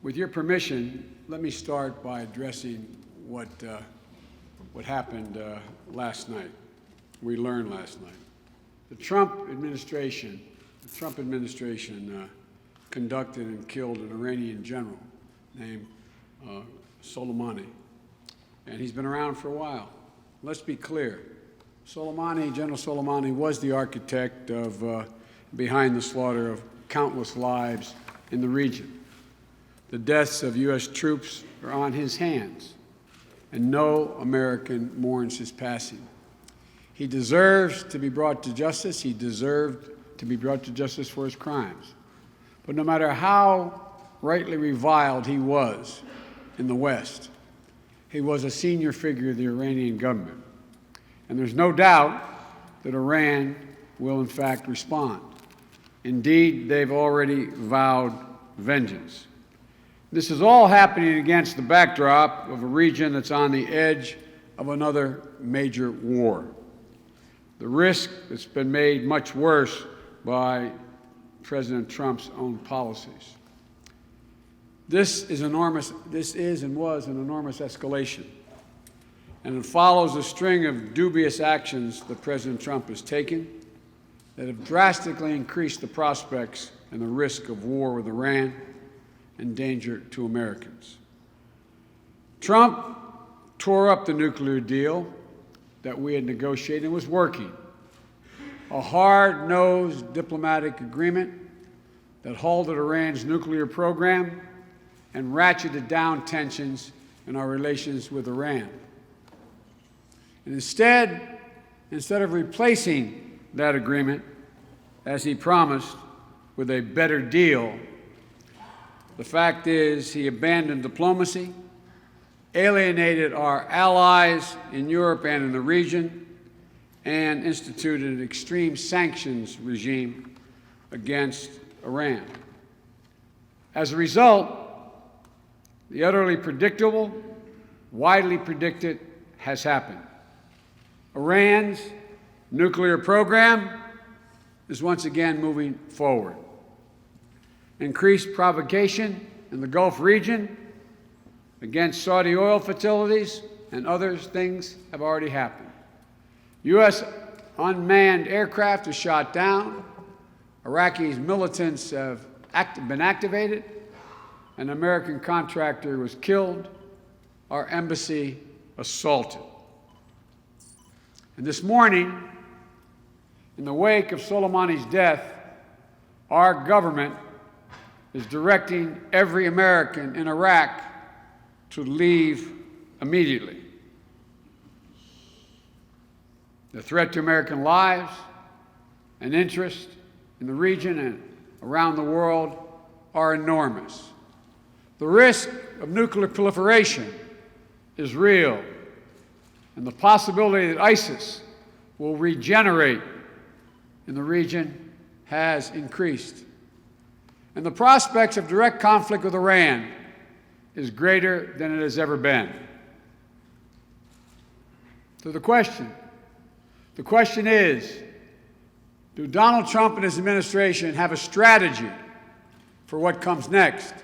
With your permission, let me start by addressing what happened last night. We learned last night. The Trump administration conducted and killed an Iranian general named Soleimani, and he's been around for a while. Let's be clear. General Soleimani was the architect of behind the slaughter of countless lives in the region. The deaths of U.S. troops are on his hands, and no American mourns his passing. He deserves to be brought to justice. He deserved to be brought to justice for his crimes. But no matter how rightly reviled he was in the West, he was a senior figure of the Iranian government. And there's no doubt that Iran will, in fact, respond. Indeed, they've already vowed vengeance. This is all happening against the backdrop of a region that's on the edge of another major war. The risk that's been made much worse by President Trump's own policies. This is and was an enormous escalation, and it follows a string of dubious actions that President Trump has taken that have drastically increased the prospects and the risk of war with Iran and danger to Americans. Trump tore up the nuclear deal that we had negotiated and was working, a hard-nosed diplomatic agreement that halted Iran's nuclear program and ratcheted down tensions in our relations with Iran. And instead of replacing that agreement, as he promised, with a better deal, the fact is he abandoned diplomacy, alienated our allies in Europe and in the region, and instituted an extreme sanctions regime against Iran. As a result, the utterly predictable, widely predicted, has happened. Iran's nuclear program is once again moving forward. Increased provocation in the Gulf region against Saudi oil facilities and other things have already happened. U.S. unmanned aircraft are shot down. Iraqi militants have been activated. An American contractor was killed. Our embassy assaulted. And this morning, in the wake of Soleimani's death, our government is directing every American in Iraq to leave immediately. The threat to American lives and interest in the region and around the world are enormous. The risk of nuclear proliferation is real, and the possibility that ISIS will regenerate in the region has increased. And the prospects of direct conflict with Iran is greater than it has ever been. So the question is, do Donald Trump and his administration have a strategy for what comes next?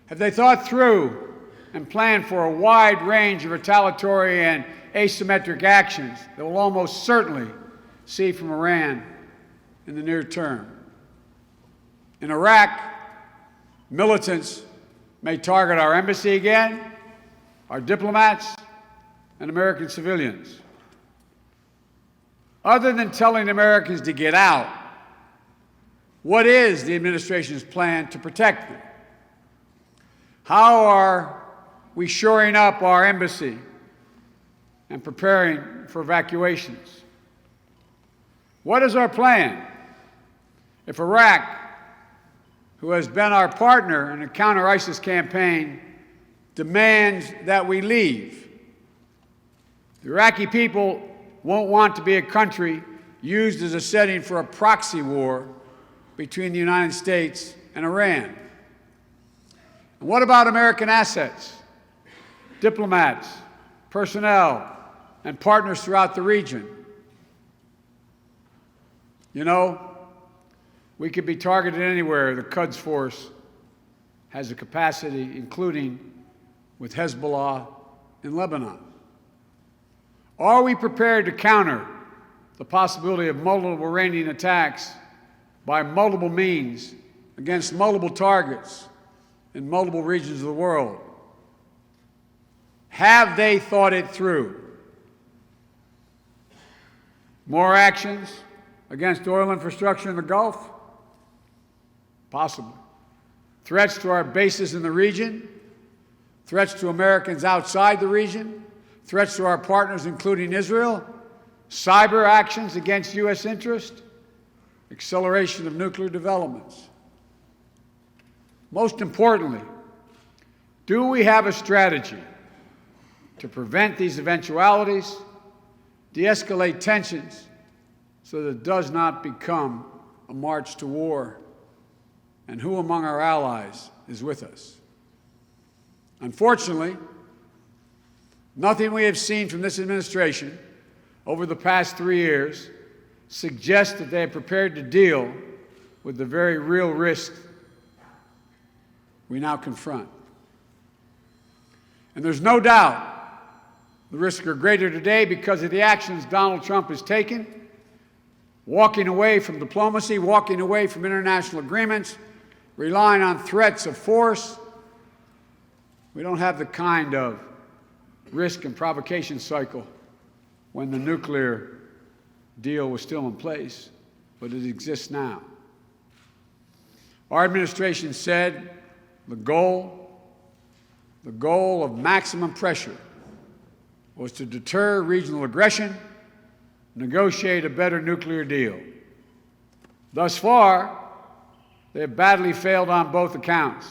Have they thought through and planned for a wide range of retaliatory and asymmetric actions that will almost certainly see from Iran in the near term? In Iraq, militants may target our embassy again, our diplomats, and American civilians. Other than telling Americans to get out, what is the administration's plan to protect them? How are we shoring up our embassy and preparing for evacuations? What is our plan if Iraq, who has been our partner in the counter-ISIS campaign, demands that we leave? The Iraqi people won't want to be a country used as a setting for a proxy war between the United States and Iran. And what about American assets, diplomats, personnel, and partners throughout the region? You know, we could be targeted anywhere, the Quds Force has a capacity, including with Hezbollah in Lebanon? Are we prepared to counter the possibility of multiple Iranian attacks by multiple means against multiple targets in multiple regions of the world? Have they thought it through? More actions against oil infrastructure in the Gulf? Possibly. Threats to our bases in the region? Threats to Americans outside the region? Threats to our partners, including Israel? Cyber actions against U.S. interest? Acceleration of nuclear developments? Most importantly, do we have a strategy to prevent these eventualities, de-escalate tensions so that it does not become a march to war? And who among our allies is with us? Unfortunately, nothing we have seen from this administration over the past 3 years suggests that they are prepared to deal with the very real risks we now confront. And there's no doubt the risks are greater today because of the actions Donald Trump has taken, walking away from diplomacy, walking away from international agreements, relying on threats of force. We don't have the kind of risk and provocation cycle when the nuclear deal was still in place, but it exists now. Our administration said the goal of maximum pressure was to deter regional aggression, negotiate a better nuclear deal. Thus far, they have badly failed on both accounts.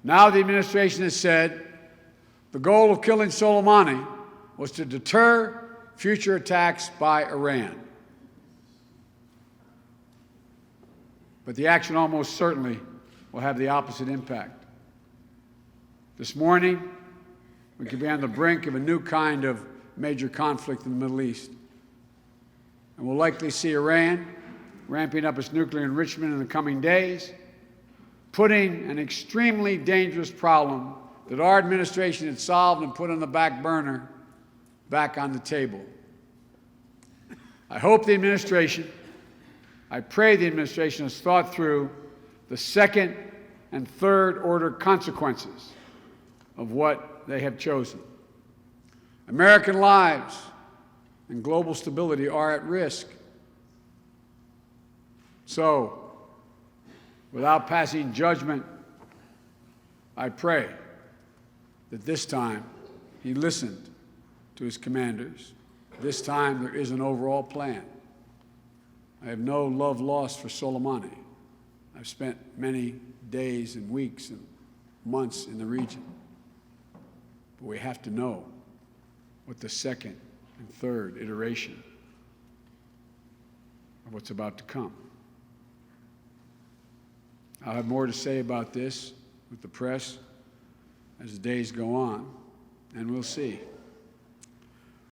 Now the administration has said the goal of killing Soleimani was to deter future attacks by Iran. But the action almost certainly will have the opposite impact. This morning, we could be on the brink of a new kind of major conflict in the Middle East. And we'll likely see Iran ramping up its nuclear enrichment in the coming days, putting an extremely dangerous problem that our administration had solved and put on the back burner back on the table. I hope the administration, I pray the administration has thought through the second and third order consequences of what they have chosen. American lives and global stability are at risk. So, without passing judgment, I pray that this time he listened to his commanders. This time there is an overall plan. I have no love lost for Soleimani. I've spent many days and weeks and months in the region. But we have to know what the second and third iteration of what's about to come. I'll have more to say about this with the press as the days go on, and we'll see.